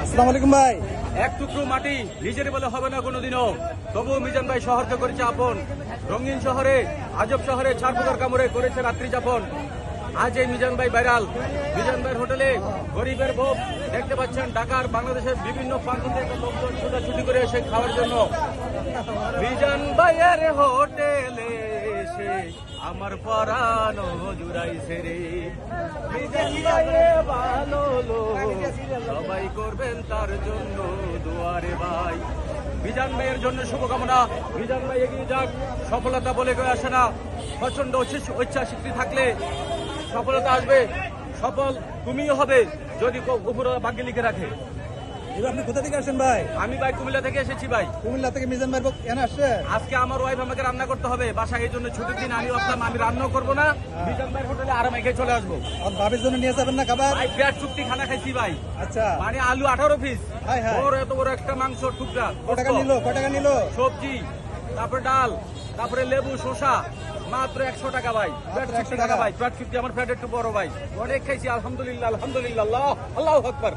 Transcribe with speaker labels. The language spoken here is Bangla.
Speaker 1: আসসালামু আলাইকুম ভাই।
Speaker 2: এক টুকরো মাটি নিজের বলে হবে না কোনোদিনও, তবুও মিজান ভাই শহরকে করেছে আপন। রঙিন শহরে, আজব শহরে ছাড়পোকার কামড়ে করেছে রাত্রি যাপন। আজ এই মিজান ভাই ভাইরাল। মিজান ভাইয়ের হোটেলে গরিবের ভোগ দেখতে পাচ্ছেন। ঢাকার বাংলাদেশের বিভিন্ন প্রান্ত থেকে লোকজন ছুটাছুটি করে এসে খাওয়ার জন্য। মিজান ভাইয়ের হোটেলে এসে আমার পরানো জুড়াইছে রে। মিজান ভাইয়ে ভালো লোক, সবাই করবেন তার জন্য দুয়ারে ভাই। মিজান ভাইয়ের জন্য শুভকামনা। মিজান ভাই এগিয়ে যাক, সফলতা বলে কেউ আসে না। প্রচন্ড ইচ্ছা শক্তি থাকলে সফলতা আসবে। সফল তুমিও হবে যদি উপরওয়ালা ভাগ্যে লিখে রাখে।
Speaker 1: এবার আপনি কোথা থেকে আসেন ভাই?
Speaker 2: আমি ভাই কুমিল্লা থেকে এসেছি ভাই।
Speaker 1: কুমিল্লা থেকে মিজান ভাই এখানে আসছে।
Speaker 2: আজকে আমার ওয়াইফ আমাকে রান্না করতে হবে বাসায়, এই জন্য ছুটির দিন আমি ভাবলাম আমি রান্নাও করবো না, মিজান ভাইয়ের হোটেলে আরামে খেয়ে চলে আসবো।
Speaker 1: আর ভাবির জন্য নিয়ে যাবেন না খাবার?
Speaker 2: ভাই পেট চুক্তি খানা খাইছি ভাই।
Speaker 1: আচ্ছা,
Speaker 2: মানে আলু 18 পিস,
Speaker 1: হাই হাই।
Speaker 2: ওর এত বড় একটা মাংস টুকরা,
Speaker 1: কত টাকা নিল? কত টাকা নিল?
Speaker 2: সবজি, তারপরে ডাল, তারপরে লেবু, শসা, মাত্র 100 টাকা ভাই। পেট 100 টাকা ভাই। পেট চুক্তি, আমার পেট একটু বড় ভাই। অনেক খাইছি, আলহামদুলিল্লাহ আলহামদুলিল্লাহ, আল্লাহু আকবার।